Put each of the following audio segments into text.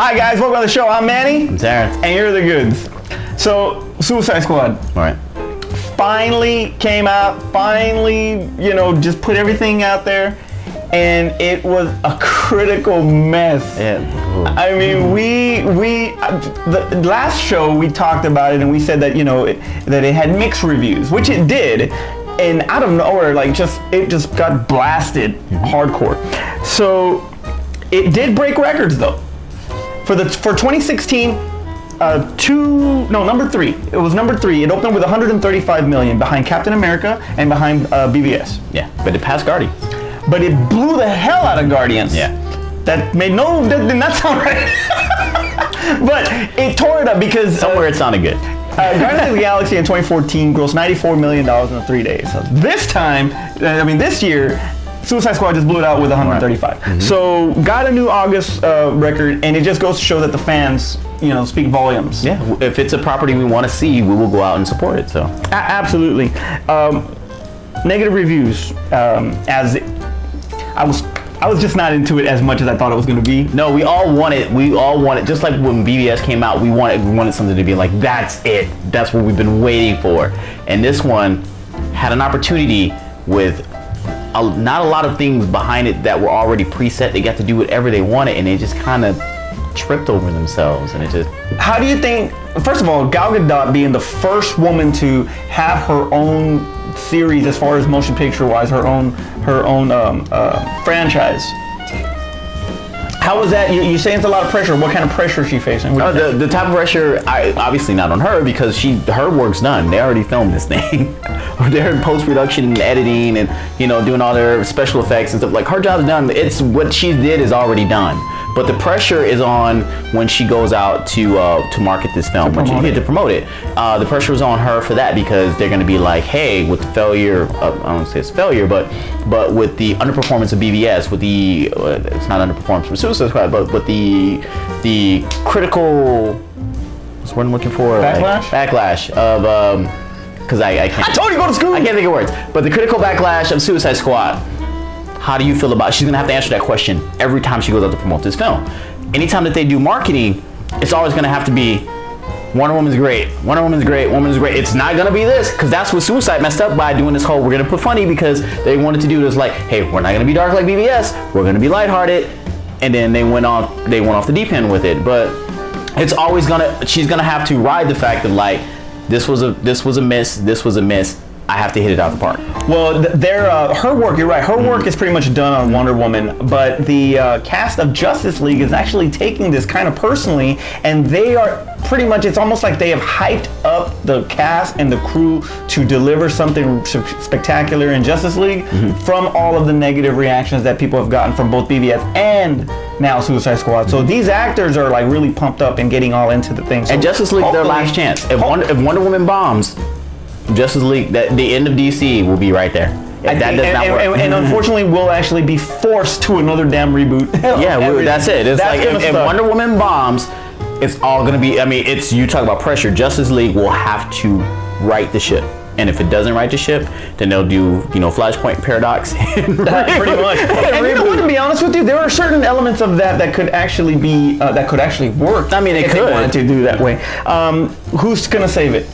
Hi guys, welcome to the show. I'm Manny. I'm Terrence. And you're the goods. So, Suicide Squad. All right. Finally came out. Finally, just put everything out there. And it was a critical mess. Yeah. I mean, the last show we talked about it and we said that, that it had mixed reviews, which it did. And out of nowhere, it just got blasted hardcore. So it did break records though. For 2016, number three. It was number 3. It opened with 135 million behind Captain America and behind BVS. Yeah, but it passed Guardians. But it blew the hell out of Guardians. Yeah. That did not sound right. But it tore it up because somewhere it sounded good. Guardians of the Galaxy in 2014 grossed $94 million in 3 days. So this year, Suicide Squad just blew it out with 135. Right. Mm-hmm. So got a new August record, and it just goes to show that the fans, speak volumes. Yeah, if it's a property we want to see, we will go out and support it. So absolutely. Negative reviews. As I was just not into it as much as I thought it was going to be. No, we all want it. Just like when BVS came out, we wanted something to be like, that's it. That's what we've been waiting for. And this one had an opportunity with not a lot of things behind it that were already preset. They got to do whatever they wanted, and they just kind of tripped over themselves. And it just. How do you think? First of all, Gal Gadot being the first woman to have her own series as far as motion picture wise, her own franchise. How was that? You saying it's a lot of pressure. What kind of pressure is she facing? The type of pressure, obviously not on her, because her work's done. They already filmed this thing. They're in post-production and editing and doing all their special effects and stuff. Like, her job's done. It's what she did is already done. But the pressure is on when she goes out to market this film, to promote it. The pressure is on her for that, because they're going to be like, hey, with the failure, I don't say it's a failure, but with the underperformance of BVS, with the it's not underperformance from Suicide Squad, but with the critical, what's the word I'm looking for? Backlash of because I can't. I told you go to school. I can't think of words, but the critical backlash of Suicide Squad. How do you feel about it? She's gonna have to answer that question every time she goes out to promote this film. Anytime that they do marketing, it's always gonna have to be Wonder Woman's great, Wonder Woman's great, Woman's great. It's not gonna be this, because that's what Suicide messed up by doing this whole, we're gonna put funny, because they wanted to do this like, hey, we're not gonna be dark like BVS, we're gonna be lighthearted, and then they went off the deep end with it. But it's always she's gonna have to ride the fact of like, this was a miss. I have to hit it out the park. Well, her work, you're right, her work is pretty much done on Wonder Woman, but the cast of Justice League is actually taking this kind of personally, and they are pretty much, it's almost like they have hyped up the cast and the crew to deliver something spectacular in Justice League from all of the negative reactions that people have gotten from both BVS and now Suicide Squad. So these actors are like really pumped up and getting all into the thing. So and Justice League, their last chance. If Wonder Woman bombs, Justice League, the end of DC will be right there. If that does not work. And unfortunately, we'll actually be forced to another damn reboot. Yeah, that's it. It's like if Wonder Woman bombs, it's all going to be, you talk about pressure. Justice League will have to right the ship. And if it doesn't right the ship, then they'll do, Flashpoint Paradox. Pretty much. And to be honest with you, there are certain elements of that could actually be, that could actually work. If they wanted to do that way. Who's going to save it?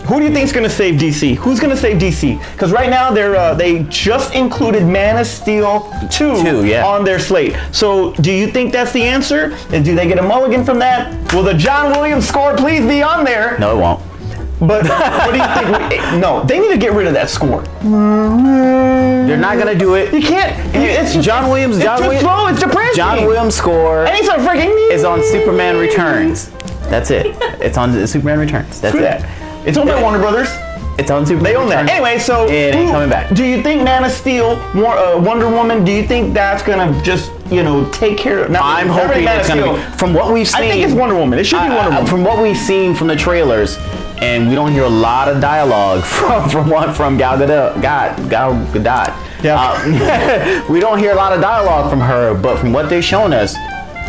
Who do you think is going to save DC? Who's going to save DC? Because right now they just included Man of Steel 2 on their slate. So do you think that's the answer? And do they get a mulligan from that? Will the John Williams score please be on there? No, it won't. But what do you think? No, they need to get rid of that score. They're not going to do it. You can't. It's just, John Williams. It's too slow. It's depressing. John Williams' score is on Superman Returns. That's it. It's on Superman Returns. That's it. It's owned by Warner Brothers. It's on Superman. They own that. Anyway, so it ain't coming back. Do you think Man of Steel, Wonder Woman? Do you think that's gonna just take care of? I'm hoping it's gonna be. From what we've seen, I think it's Wonder Woman. It should be Wonder Woman. From what we've seen from the trailers, and we don't hear a lot of dialogue from Gal Gadot. Yeah. We don't hear a lot of dialogue from her, but from what they've shown us,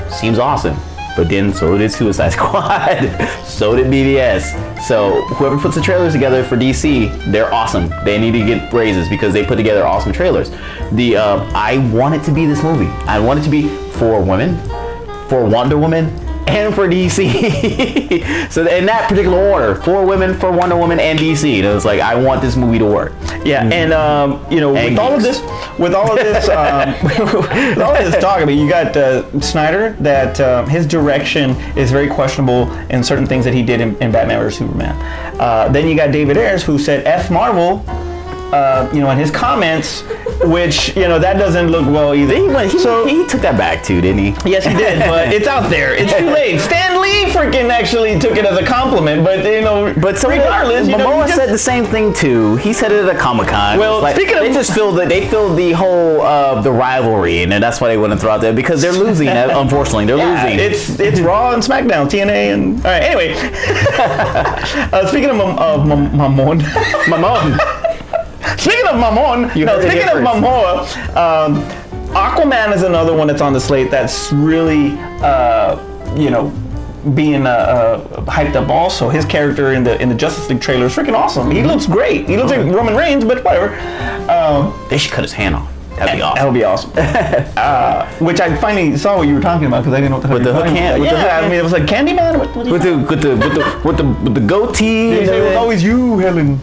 seems awesome. But then so did Suicide Squad, so did BVS. So whoever puts the trailers together for DC, they're awesome. They need to get raises because they put together awesome trailers. I want it to be this movie. I want it to be for women, for Wonder Woman, and for DC. So in that particular order, 4 women for Wonder Woman and DC. It was like, I want this movie to work. Yeah, and you know, with all of this, with all of this talk, I mean, you got Snyder that his direction is very questionable in certain things that he did in Batman vs Superman. Then you got David Ayers, who said F Marvel, you know, in his comments, which, you know, that doesn't look well either. He took that back too, didn't he? Yes, he did, but it's out there. It's too late. Stan Lee freaking actually took it as a compliment, but, you know, regardless, you know, Momoa said the same thing too. He said it at a Comic-Con. Well, like, speaking of, they just feel the whole the rivalry, and that's why they want to throw out there, because they're losing. Unfortunately, they're losing. It's Raw and SmackDown, TNA, and all right. Anyway, speaking of Mamon. Speaking of Mamon, speaking of Momoa, Aquaman is another one that's on the slate that's really, you know, being hyped up. Also, his character in the Justice League trailer is freaking awesome. He looks great. He looks like Roman Reigns, but whatever. They should cut his hand off. That'd be awesome. That would be awesome. Which I finally saw what you were talking about, because I didn't know what the with the hook hand. I mean, it was like Candyman. With the goatee. It was always you, Helen.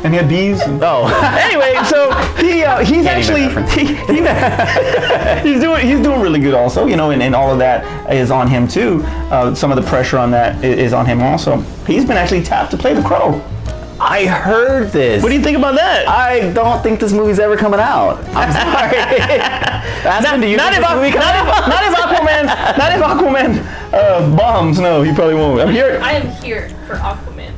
And he had bees. Anyway, so he's actually he's doing really good also, you know, and all of that is on him too. Some of the pressure on that is on him also. He's been actually tapped to play the Crow. I heard this. What do you think about that? I don't think this movie's ever coming out. I'm sorry. Not if Aquaman bombs. No, he probably won't. I am here for Aquaman.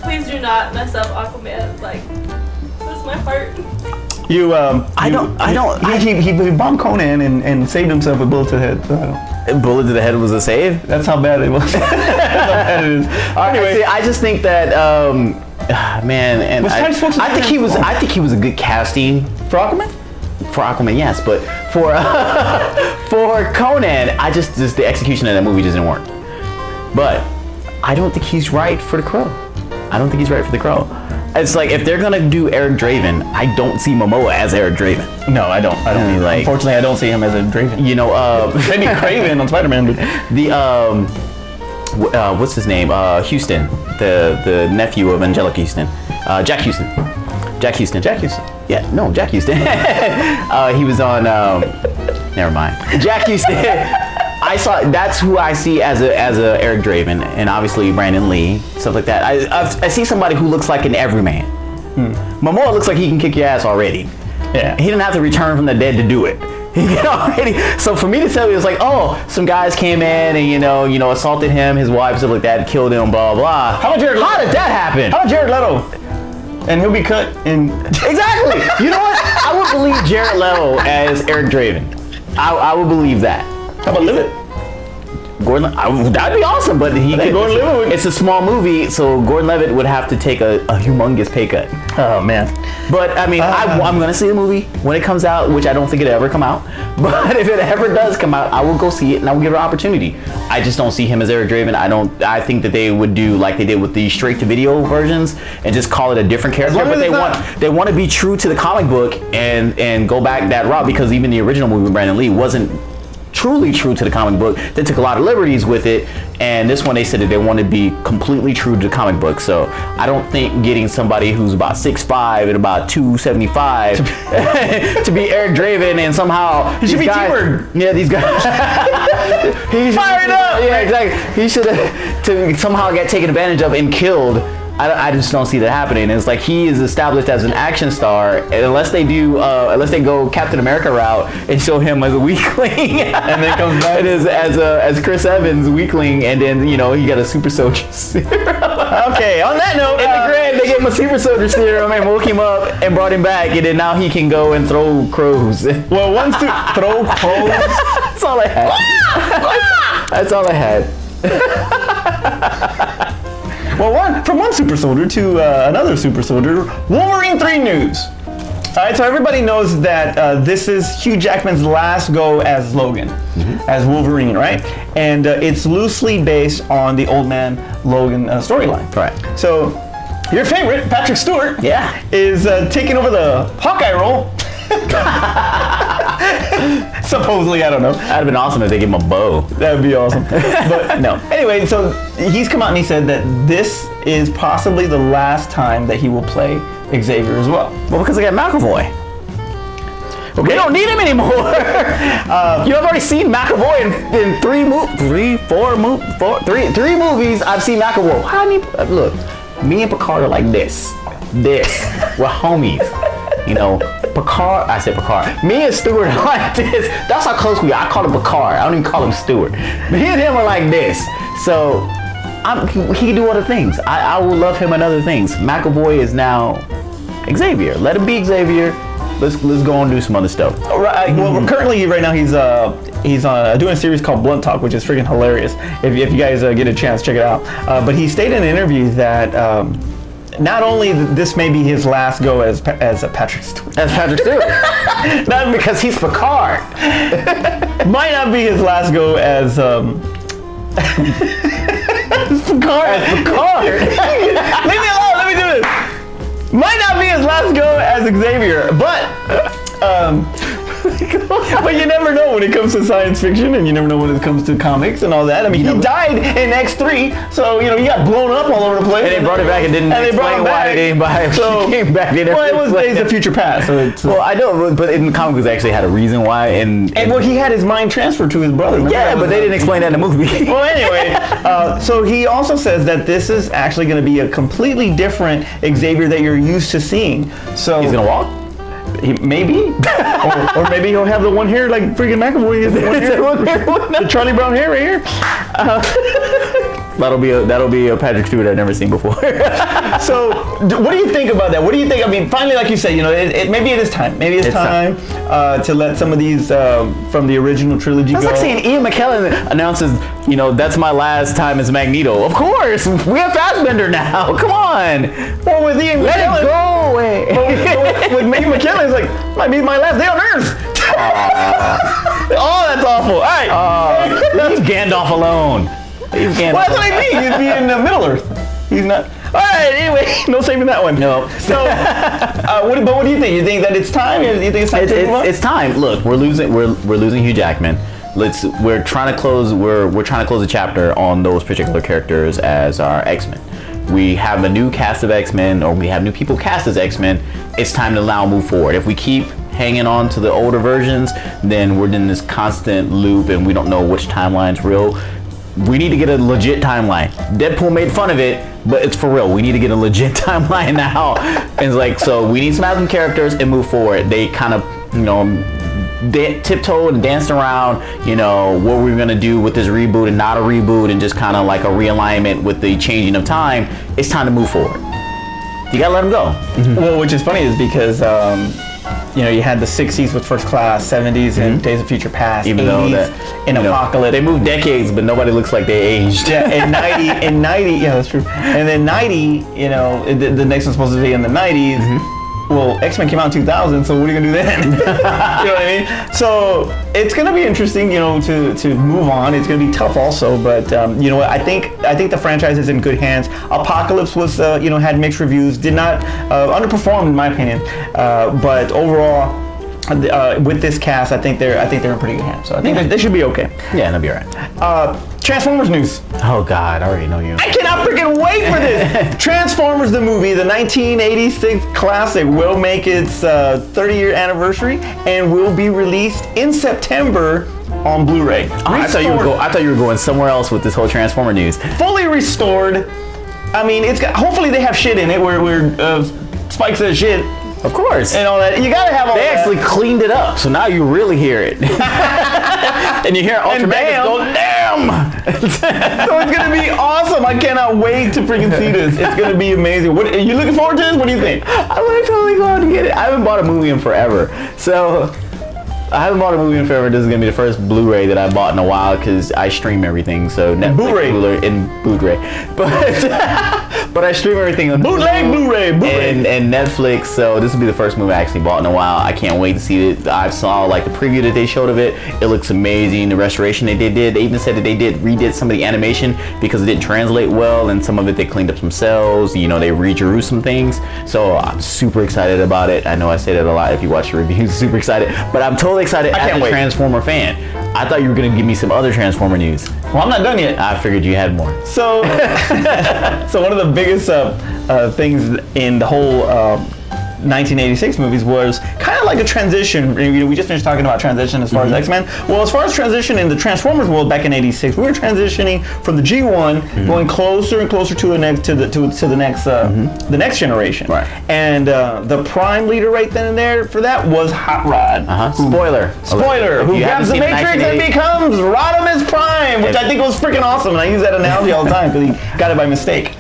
Please do not mess up Aquaman. Like, that's my heart. He bombed Conan and saved himself a bullet to the head. So a bullet to the head was a save? That's how bad it was. That's how bad it is. Anyway, see, I just think that man, and I think he was a good casting for Aquaman. For Aquaman, yes, but for for Conan, just the execution of that movie just didn't work. But I don't think he's right for the Crow. It's like, if they're gonna do Eric Draven, I don't see Momoa as Eric Draven. No, I don't. Like, unfortunately, I don't see him as a Draven. You know, maybe Kraven on Spider-Man, but what's his name? Houston, the nephew of Angelica Houston, Jack Houston. Yeah, no, Jack Houston. He was on. Never mind. Jack Houston. That's who I see as a Eric Draven, and obviously Brandon Lee, stuff like that. I see somebody who looks like an everyman. Momoa looks like he can kick your ass already. Yeah. He didn't have to return from the dead to do it. So for me to tell you, it's like, oh, some guys came in and you know assaulted him, his wife, stuff like that, killed him, blah blah. How did that happen? How about Jared Leto? And he'll be cut in. Exactly. You know what? I would believe Jared Leto as Eric Draven. I would believe that. How about Livet? Gordon, that'd be awesome, but it's a small movie, so Gordon Levitt would have to take a humongous pay cut. Oh man! But I mean, I'm gonna see the movie when it comes out, which I don't think it'll ever come out. But if it ever does come out, I will go see it and I will give it an opportunity. I just don't see him as Eric Draven. I think that they would do like they did with the straight-to-video versions and just call it a different character. But they want to be true to the comic book and go back that route, because even the original movie with Brandon Lee wasn't truly true to the comic book. They took a lot of liberties with it, and this one they said that they want to be completely true to the comic book. So I don't think getting somebody who's about 6'5" and about 275 to be Eric Draven, and somehow he should be T-Bird. Yeah, these guys. Fire it up! Yeah, exactly. He should to somehow get taken advantage of and killed. I just don't see that happening. It's like he is established as an action star, and unless they go Captain America route and show him as a weakling, and then comes back as Chris Evans weakling, and then he got a super soldier serum. Okay, on that note, in the grand they gave him a super soldier serum and woke him up and brought him back, and then now he can go and throw crows. Well, once to throw crows. That's all I had. That's all I had. Well, from one super soldier to another super soldier, Wolverine 3 news. All right, so everybody knows that this is Hugh Jackman's last go as Logan, as Wolverine, right? And it's loosely based on the Old Man Logan storyline. Right. So your favorite, Patrick Stewart, is taking over the Hawkeye role. Supposedly, I don't know. That'd have been awesome if they gave him a bow. That would be awesome. But no. Anyway, so he's come out and he said that this is possibly the last time that he will play Xavier as well. Well, because they got McAvoy. Okay. We don't need him anymore. You have already seen McAvoy in three movies. I've seen McAvoy. How many? Look, me and Picard are like this. We're homies. You know, Picard. I said Picard. Me and Stewart are like this. That's how close we are. I call him Picard. I don't even call him Stewart. Me and him are like this. So he can do other things. I will love him and other things. McAvoy is now Xavier. Let him be Xavier. Let's go and do some other stuff. Right. Well, currently right now he's doing a series called Blunt Talk, which is freaking hilarious. If you guys get a chance, check it out. But he stated in an interview that not only this may be his last go as Patrick Stewart. As Patrick Stewart. Not because he's Picard. Might not be his last go as Picard. As Picard. Leave me alone. Let me do this. Might not be his last go as Xavier, but but you never know when it comes to science fiction, and you never know when it comes to comics and all that. I mean, he died in X3, so you know he got blown up all over the place. And they brought it back and didn't explain why they didn't buy it. So came back. Well, it was Days of Future Past. So it's, well, I know, but in the comic books, they actually had a reason why. And well, he had his mind transferred to his brother. Remember? Yeah, but they didn't explain that in the movie. Well, anyway, so he also says that this is actually going to be a completely different Xavier that you're used to seeing. So He's gonna walk. Maybe, or maybe he'll have the one hair like freaking McAvoy has the one hair, the Charlie Brown hair right here. That'll be a Patrick Stewart I've never seen before. So, what do you think about that? What do you think? I mean, finally, like you said, you know, maybe it is time. Maybe it's time to let some of these from the original trilogy go. It's like saying Ian McKellen announces, you know, that's my last time as Magneto. Of course, we have Fassbender now. Come on. Well, with Ian Let McKellen, it go away. with Ian McKellen, it's like might be my last day on Earth. Oh, that's awful. All right. Leave Gandalf alone. Leave Gandalf. Well, that's what I mean. He'd be in Middle Earth. He's not. All right. Anyway, no saving that one. No. So, what do you think? You think that it's time? You think it's time to move on? It's time. Look, we're losing Hugh Jackman. We're trying to close a chapter on those particular characters as our X-Men. We have a new cast of X-Men, or we have new people cast as X-Men. It's time to now move forward. If we keep hanging on to the older versions, then we're in this constant loop and we don't know which timeline's real. We need to get a legit timeline. Deadpool made fun of it, but it's for real. We need to get a legit timeline now. And it's like, so we need some Adam characters and move forward. They kind of, you know, tiptoed and danced around, you know, what we're gonna do with this reboot and not a reboot, and just kind of like a realignment with the changing of time. It's time to move forward. You gotta let them go. Well, which is funny is because you know, you had the 60s with First Class, 70s and Days of Future Past, Even 80s though that, in Apocalypse. They moved decades, but nobody looks like they aged. Yeah, in 90, yeah, that's true. And then 90, you know, the next one's supposed to be in the 90s. Well, X-Men came out in 2000, so what are you gonna do then? You know what I mean? So it's gonna be interesting, you know, to move on. It's gonna be tough also, but you know what? I think the franchise is in good hands. Apocalypse was, you know, had mixed reviews, did not underperform in my opinion, but overall. With this cast, I think they're in pretty good hands. So I think they should be okay. Yeah, they'll be alright. Transformers news. Oh God, I already know you. I cannot freaking wait for this. Transformers the movie, the 1986 classic, will make its 30-year anniversary and will be released in September on Blu-ray. I thought you were going somewhere else with this whole Transformer news. Fully restored. I mean, it's got. Hopefully they have shit in it where Spike says shit. Of course. And all that. You gotta have all They that. actually cleaned it up, so now you really hear it. And you hear Ultraman go, damn! So it's gonna be awesome. I cannot wait to freaking see this. It's gonna be amazing. What are you looking forward to this? What do you think? I'm gonna totally go out and get it. I haven't bought a movie in forever. So I haven't bought a movie in forever. This is gonna be the first Blu-ray that I bought in a while because I stream everything. So Netflix, Blu-ray. Blu-ray, and Blu-ray. But But I stream everything on Bootleg, Blu-ray. and Netflix. So this will be the first movie I actually bought in a while. I can't wait to see it. I saw like the preview that they showed of it. It looks amazing. The restoration that they did. They even said that they redid some of the animation because it didn't translate well, and some of it they cleaned up themselves. You know, they redrew some things. So I'm super excited about it. I know I say that a lot if you watch the reviews. Super excited, but I'm totally excited as a Transformer fan. I thought you were gonna give me some other Transformer news. Well, I'm not done yet. I figured you had more. So, so one of the biggest things in the whole 1986 movies was kind of like a transition. You know, we just finished talking about transition as far as X-Men. Well, as far as transition in the Transformers world back in '86, we were transitioning from the G1, going closer and closer to the next generation. Right. And the prime leader right then and there for that was Hot Rod. Spoiler. Who grabs the Matrix and becomes Rodimus Prime, which I think was freaking awesome, and I use that analogy all the time because he got it by mistake.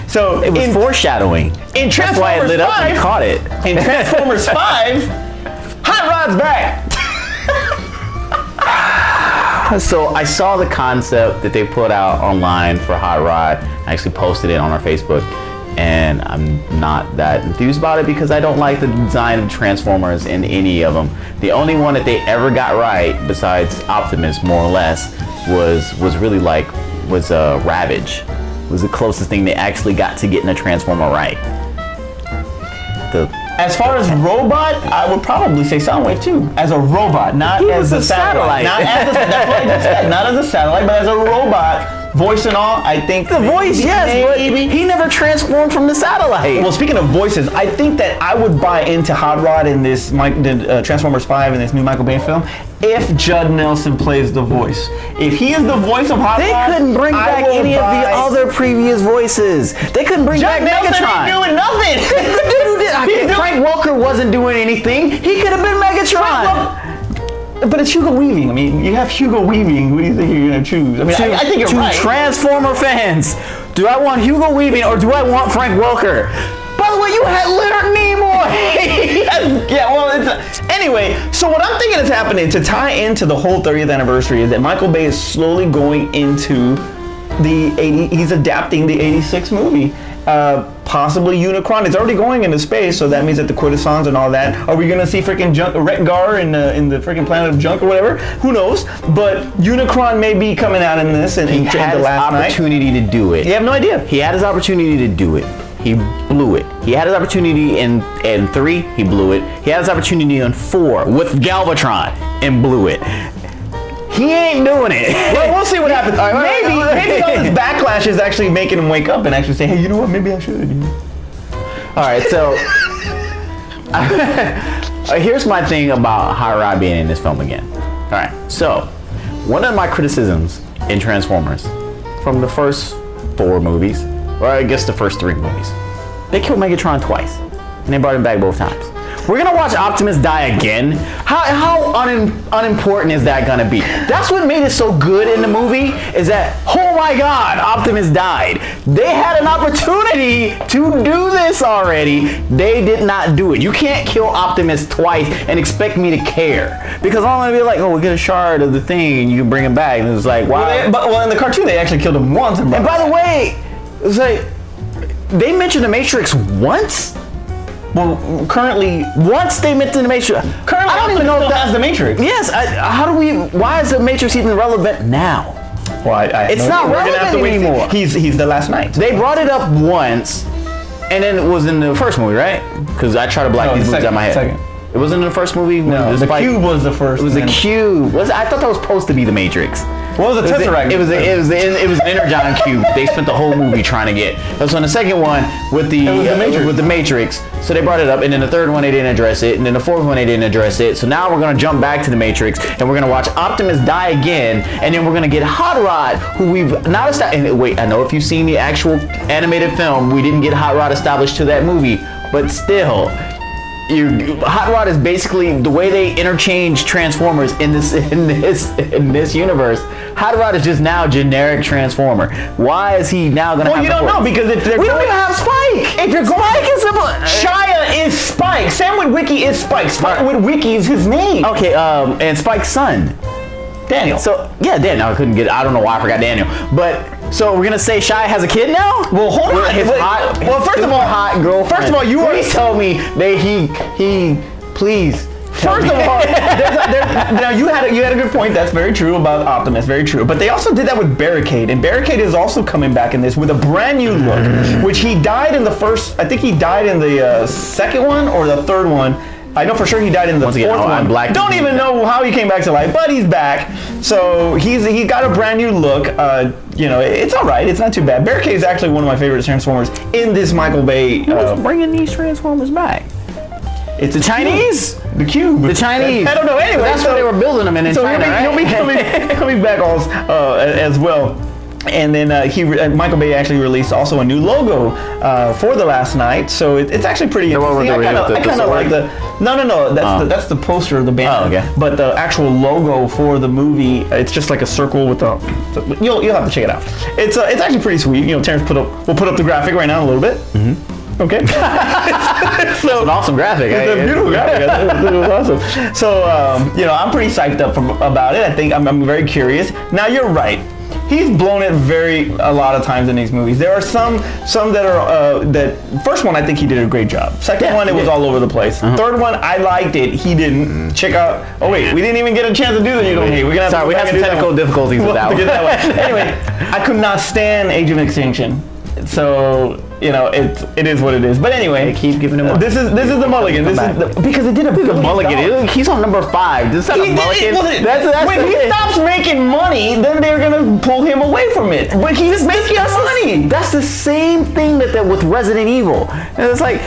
So it was foreshadowing. In Transformers That's why it lit up 5, and caught it. In Transformers 5, Hot Rod's back. So I saw the concept that they put out online for Hot Rod. I actually posted it on our Facebook, and I'm not that enthused about it because I don't like the design of Transformers in any of them. The only one that they ever got right, besides Optimus, more or less, was really Ravage. Was the closest thing they actually got to getting a Transformer right. As far as robot, I would probably say Soundwave too. As a robot, not as a satellite. Not as that's what I just said. Not as a satellite, but as a robot. Voice and all, I think. The voice, yes, but he never transformed from the satellite. Well, speaking of voices, I think that I would buy into Hot Rod in this Transformers 5 in this new Michael Bay film if Judd Nelson plays the voice. If he is the voice of Hot Rod, they couldn't bring back any of the other previous voices. They couldn't bring back Megatron. Judd Nelson ain't doing nothing. Frank Welker wasn't doing anything. He could have been Megatron. But it's Hugo Weaving. I mean, you have Hugo Weaving. Who do you think you're going to choose? I mean, I think you're right. Transformer fans, do I want Hugo Weaving or do I want Frank Welker? By the way, you had Leonard Nimoy. Yeah, well, anyway, so what I'm thinking is happening to tie into the whole 30th anniversary is that Michael Bay is slowly going into he's adapting the 86 movie. Possibly Unicron. It's already going into space, so that means that the Quintessons and all that. Are we gonna see freaking Retgar in the freaking planet of junk or whatever? Who knows? But Unicron may be coming out in this and he had his opportunity to do it. You have no idea. He had his opportunity to do it. He blew it. He had his opportunity in 3. He blew it. He had his opportunity in 4 with Galvatron and blew it. He ain't doing it. Well, we'll see what happens. Maybe all this backlash is actually making him wake up and actually say, hey, you know what? Maybe I should. All right, so here's my thing about Hot Rod being in this film again. All right, so one of my criticisms in Transformers from the first 4 movies, or I guess the first 3 movies, they killed Megatron twice, and they brought him back both times. We're gonna watch Optimus die again? How unimportant is that gonna be? That's what made it so good in the movie, is that, oh my God, Optimus died. They had an opportunity to do this already. They did not do it. You can't kill Optimus twice and expect me to care. Because I'm gonna be like, oh, we get a shard of the thing and you can bring him back. And it's like, wow. Well, in the cartoon, they actually killed him once. And by the way, it's like, they mentioned the Matrix once? Well, currently, once they mentioned the Matrix. Currently, I don't even know if that's the Matrix. Yes. Why is the Matrix even relevant now? Well, it's not relevant anymore. He's the last knight. They brought it up once, and then it was in the first movie, right? Because I try to block these movies out of my head. Second. It wasn't in the first movie? No, the Cube was the first. It was the Cube. I thought that was supposed to be the Matrix. What was the Tesseract? It was an Energon Cube. They spent the whole movie trying to get. That's on the second one with the Matrix. So they brought it up, and then the third one they didn't address it, and then the fourth one they didn't address it. So now we're gonna jump back to the Matrix, and we're gonna watch Optimus die again, and then we're gonna get Hot Rod, who we've not established. And wait, I know if you've seen the actual animated film, we didn't get Hot Rod established to that movie, but still. Hot Rod is basically the way they interchange Transformers in this universe. Hot Rod is just now generic Transformer. Why is he now gonna have? Well, you don't know because if we don't even have Spike. If you're Spike is Shia is Spike. Sam Witwicky is Spike. Spike Witwicky is his name. Okay, and Spike's son, Daniel. So yeah, Daniel. I don't know why I forgot Daniel, but So we're gonna say Shia has a kid now? Well, hold With on. his Wait, hot, well, first of all, hot girlfriend. First of all, you please tell me that he please. First of all, now you had a good point. That's very true about Optimus. Very true. But they also did that with Barricade, and Barricade is also coming back in this with a brand new look, which he died in the first. I think he died in the second one or the third one. I know for sure he died in the fourth one. Don't even know how he came back to life, but he's back. So he's got a brand new look. It's all right. It's not too bad. Barricade is actually one of my favorite Transformers in this Michael Bay. Who's bringing these Transformers back? It's the Chinese? The Cube. The Chinese. I don't know. Anyway, that's where they were building them in China, he'll be coming back as well. And then Michael Bay actually released also a new logo for The Last Knight, so it's actually pretty interesting. I kind of like the. No. That's the poster of the band. Oh, okay. But the actual logo for the movie, it's just like a circle with the. You'll have to check it out. It's actually pretty sweet. Terrence we'll put up the graphic right now in a little bit. Mm-hmm. Okay. It's an awesome graphic. It's a beautiful graphic. It was awesome. So I'm pretty psyched up about it. I think I'm very curious. Now you're right. He's blown it a lot of times in these movies. There are some that are that first one I think he did a great job. Second one it was all over the place. Uh-huh. Third one I liked it. He didn't. Check out. Oh wait, we didn't even get a chance to do that. You don't hate. We have some technical difficulties with that one. Anyway, I could not stand Age of Extinction. So it is what it is. But anyway, keep giving him up. This is the mulligan. Because it did a good mulligan. He's on number 5. This is not a mulligan. When he stops making money, then they're gonna pull him away from it. When he's making money, that's the same thing that with Resident Evil. And it's like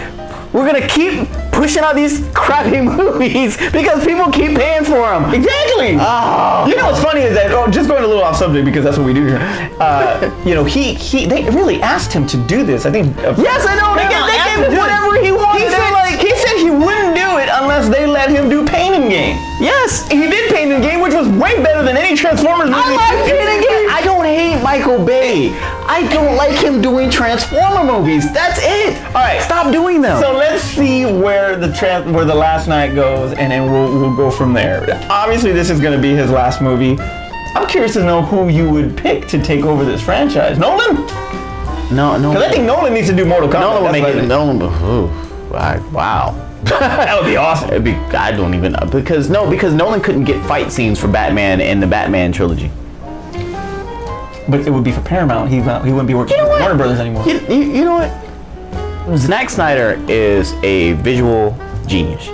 we're gonna keep pushing out these crappy movies because people keep paying for them. Exactly. Oh. What's funny is that just going a little off subject because that's what we do here. They really asked him to do this. I think. Yes, I know. They gave him whatever he wanted. He said he wouldn't do it unless they let him do Pain and Gain. Yes, he did Pain and Gain, which was way better than any Transformers movie. I like Pain and Gain. I don't hate Michael Bay. I don't like him doing Transformer movies. That's it. All right, stop doing them. So let's see where the Last Knight goes, and then we'll go from there. Obviously, this is going to be his last movie. I'm curious to know who you would pick to take over this franchise. Nolan? No. Because I think Nolan needs to do Mortal Kombat. Nolan would make it. Nolan. Wow. That would be awesome. I don't even know because Nolan couldn't get fight scenes for Batman in the Batman trilogy. But it would be for Paramount. He wouldn't be working for Warner Brothers anymore. You know what? Zack Snyder is a visual genius.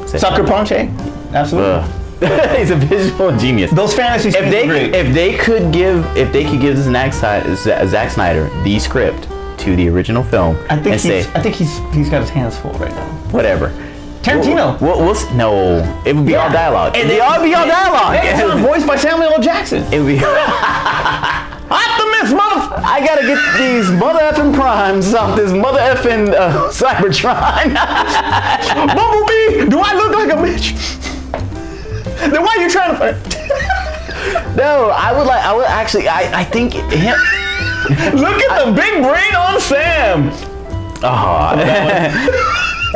Sucker Punch, eh? Absolutely. He's a visual genius. Those fantasy scenes are great. If they could give Zack Snyder the script to the original film, I think he's got his hands full right now. Whatever. Tarantino. No, it would be all dialogue. It would be all dialogue. It's voiced by Samuel L. Jackson. It would be. Optimus, I gotta get these mother effing primes off this mother effing Cybertron. Bumblebee, do I look like a bitch? Then why are you trying to? No, I think him. Look at the big brain on Sam.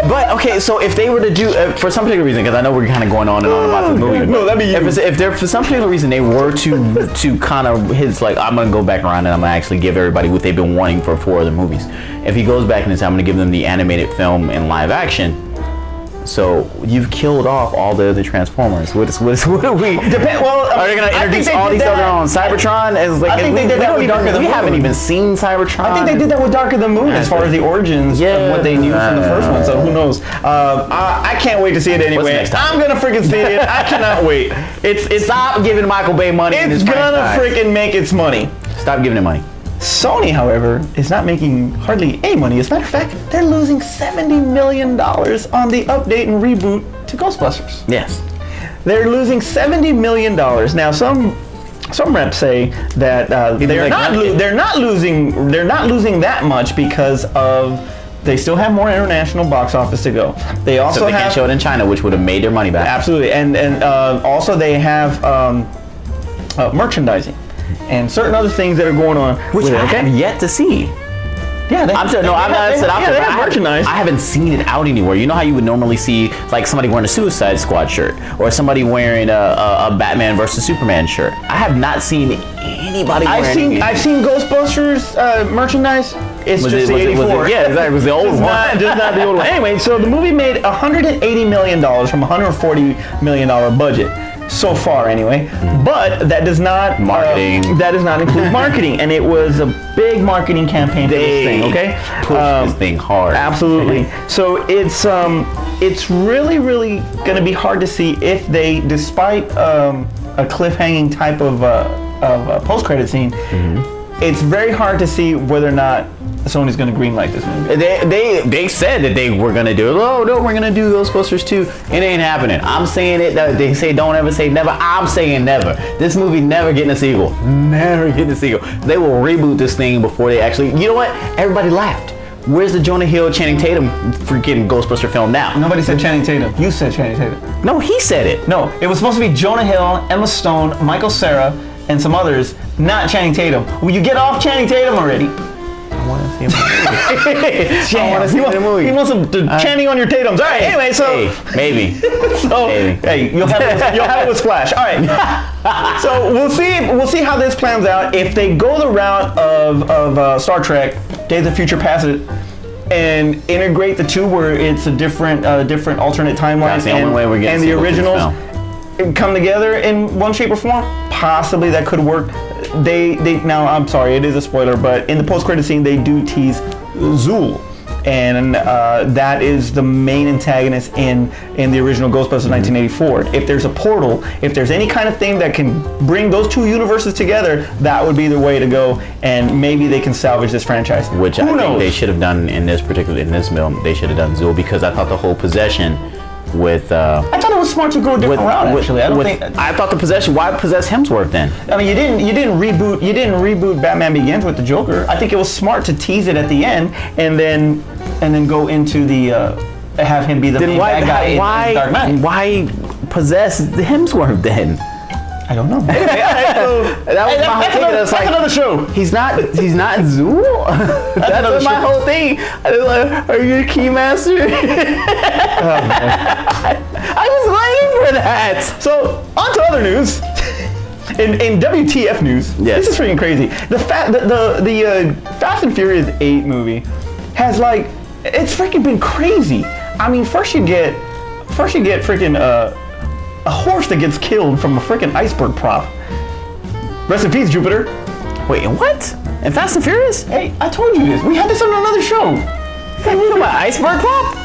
But okay, so if they were to do for some particular reason, because I know we're kind of going on and on about the movie. No, that'd be you. If there for some particular reason they were to kind of I'm gonna go back around and I'm gonna actually give everybody what they've been wanting for 4 other movies. If he goes back and says I'm gonna give them the animated film and live action. So you've killed off all the other Transformers. What are we? Are they going to introduce all these other on Cybertron? I think they did that with Dark of the Moon. We haven't even seen Cybertron. I think they did that with Dark of the Moon as far as the origins of what they knew from the first one. So who knows? I can't wait to see it anyway. I'm gonna freaking see it. I cannot wait. Stop giving Michael Bay money. It's gonna freaking make its money. Stop giving it money. Sony, however, is not making hardly any money. As a matter of fact, they're losing $70 million on the update and reboot to Ghostbusters. Yes. They're losing $70 million. Now, some reps say that they're not losing that much because of they still have more international box office to go. They also can't show it in China, which would have made their money back. Absolutely, and also they have merchandising. And certain other things that are going on. Which I have yet to see. Yeah, I'm saying no. I'm not said out yeah, there. they But have merchandise. I haven't seen it out anywhere. You know how you would normally see like somebody wearing a Suicide Squad shirt or somebody wearing a Batman versus Superman shirt. I have not seen anybody wearing. I've seen Ghostbusters merchandise. It's Was just it- the was it- 84. yeah, exactly. It was the old Just one. just not the old one. Anyway, so the movie made $180 million from a $140 million budget. So far, anyway, but that does not Marketing. that does not include marketing, and it was a big marketing campaign for this thing. Okay, Push this thing hard. absolutely. So it's really going to be hard to see if they, despite a cliffhanging type of post-credit scene, it's very hard to see whether or not Sony's going to greenlight this movie. They said that they were gonna do it. Oh no, we're gonna do Ghostbusters 2. It ain't happening. I'm saying it. They say don't ever say never. I'm saying never. This movie never getting a sequel. Never getting a sequel. They will reboot this thing before they actually. You know what? Everybody laughed. Where's the Jonah Hill, Channing Tatum freaking Ghostbuster film now? Nobody said Channing Tatum. You said Channing Tatum. No, he said it. No, it was supposed to be Jonah Hill, Emma Stone, Michael Cera, and some others, not Channing Tatum. Will you get off Channing Tatum already? I want to see him in the movie. I want to see him in the movie. He wants some chanting on your Tatums. All right, anyway, so... Hey, maybe. So, Maybe. hey, you'll have it with Splash. All right. So we'll see how this plans out. If they go the route of Star Trek, Days of Future Past and integrate the two, where it's a different alternate timeline, That's the only way we're getting and the sequel to this originals film. come together in one shape or form, possibly that could work. They now, I'm sorry, it is a spoiler, but in the post-credit scene they do tease Zool, and that is the main antagonist in the original Ghostbusters 1984. If there's a portal, if there's any kind of thing that can bring those two universes together, that would be the way to go, and maybe they can salvage this franchise. Which Who I think knows? they should have done in this film. They should have done Zool, because I thought the whole possession with I thought it was smart to go a different route. Actually, I thought the possession. Why possess Hemsworth then? I mean, you didn't reboot Batman Begins with the Joker. I think it was smart to tease it at the end and then go into the have him be the main bad guy in Dark Knight. Why possess Hemsworth then? I don't know. That was my whole thing. That's another show. He's not Zool. That's my whole thing. I was like, are you a keymaster? I was waiting for that. So on to other news. In WTF news, Yes. this is freaking crazy. The Fast and Furious 8 movie has it's freaking been crazy. I mean, first you get freaking a horse that gets killed from a freaking iceberg prop. Rest in peace, Jupiter. Wait, what? In Fast and Furious? Hey, I told you this. We had this on another show. What, iceberg prop?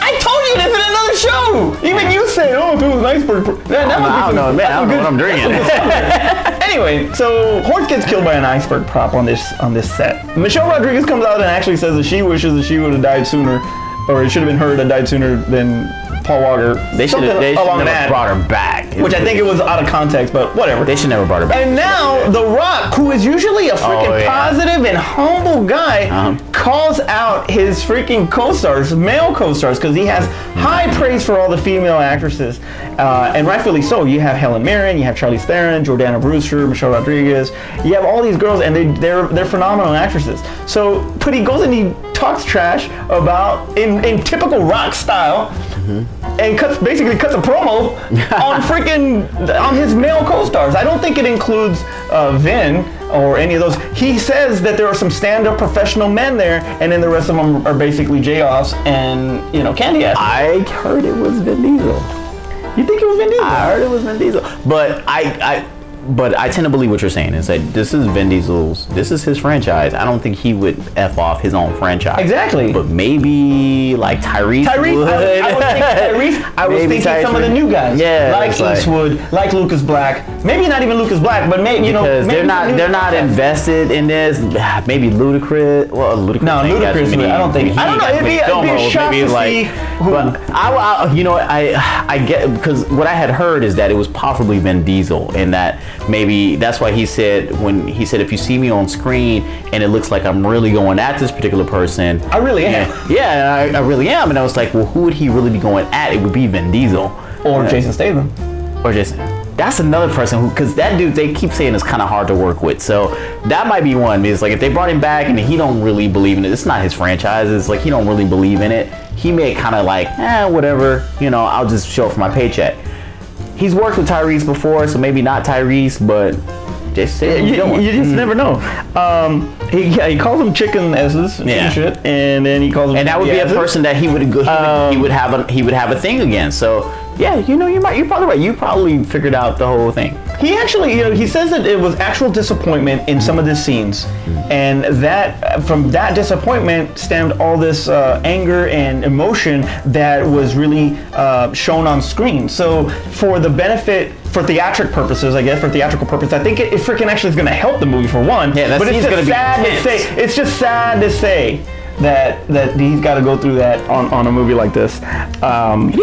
I told you this in another show. Even you said, "Oh, if it was an iceberg prop." I don't know, man. I don't know what I'm drinking. Anyway, so horse gets killed by an iceberg prop on this set. Michelle Rodriguez comes out and actually says that she wishes that she would have died sooner, or it should have been her that died sooner than Paul Walker. They should have never brought her back. Which I think it was out of context, but whatever. They should never brought her back. And now The Rock, who is usually a freaking positive and humble guy, calls out his freaking co-stars, male co-stars, because he has high praise for all the female actresses, and rightfully so. You have Helen Mirren, you have Charlize Theron, Jordana Brewster, Michelle Rodriguez. You have all these girls, and they're phenomenal actresses. But he goes and he talks trash about in typical Rock style. And basically cuts a promo on his male co-stars. I don't think it includes Vin or any of those. He says that there are some stand-up professional men there, and then the rest of them are basically J-offs and candy ass. I heard it was Vin Diesel. You think it was Vin Diesel? I heard it was Vin Diesel. But I tend to believe what you're saying is that this is Vin Diesel's, this is his franchise. I don't think he would F off his own franchise. Exactly. But maybe like Tyrese would. I was thinking some of the new guys. Yeah. Like Eastwood, like Lucas Black. Maybe not even Lucas Black, but maybe, because maybe they're not invested in this. Maybe Ludacris. Well, Ludacris. No, Ludacris. I don't think. I don't know. It'd be a shock to see who. But I get, because what I had heard is that it was possibly Vin Diesel, and that maybe that's why he said if you see me on screen and it looks like I'm really going at this particular person, I really am. Yeah, I really am. And I was like, well, who would he really be going at? It would be Vin Diesel or Jason Statham. Or Jason. that's another person who, because that dude, they keep saying is kind of hard to work with. So that might be one. It's like if they brought him back and he don't really believe in it, it's not his franchise. It's like he don't really believe in it. He may kind of like, whatever, I'll just show up for my paycheck. He's worked with Tyrese before, so maybe not Tyrese, but just you just never know. He calls them chicken S's and shit, and then he calls them. And that would be a person that he would have a thing against. So yeah, you're probably right. You probably figured out the whole thing. He actually, he says that it was actual disappointment in some of the scenes, and that from that disappointment stemmed all this anger and emotion that was really shown on screen. So for the benefit, for theatrical purposes, I think it freaking actually is going to help the movie for one. Yeah, but it's just sad to say. It's just sad to say that he's got to go through that on a movie like this. Everybody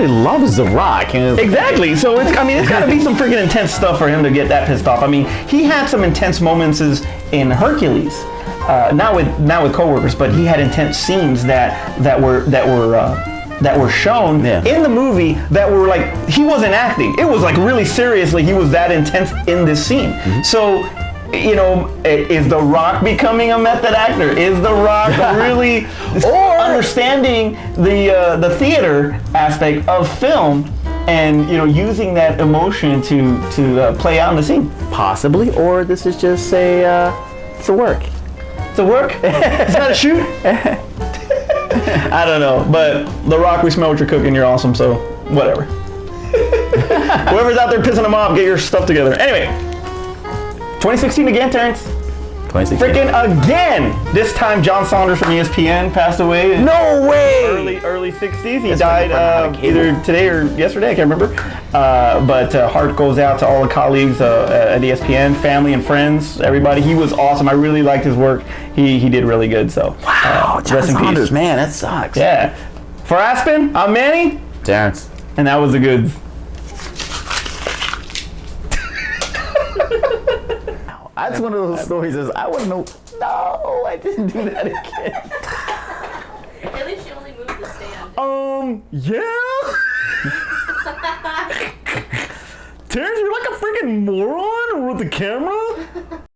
loves The Rock. Exactly. So it's got to be some freaking intense stuff for him to get that pissed off. I mean, he had some intense moments in Hercules, not with coworkers, but he had intense scenes that were shown in the movie that were like, he wasn't acting. It was like really seriously, he was that intense in this scene. Mm-hmm. So, is The Rock becoming a method actor? Is The Rock really understanding the theater aspect of film and using that emotion to play out in the scene? Possibly, or this is just it's a work. It's a work? It's not a shoot? I don't know, but The Rock, we smell what you're cooking. You're awesome, so whatever. Whoever's out there pissing them off, get your stuff together. Anyway, 2016 again, Terrence. 2016. Freaking again! This time, John Saunders from ESPN passed away. No way! Early 60s. He died either today or yesterday. I can't remember. But heart goes out to all the colleagues at ESPN, family and friends, everybody. He was awesome. I really liked his work. He did really good. So wow, John rest in Saunders, peace. Man, that sucks. Yeah. For Aspen, I'm Manny. Terrence. And that was the goods. That's one of those stories. I wouldn't know. No, I didn't do that again. At least you only moved the stand. Yeah. Terrence, you're like a freaking moron with the camera.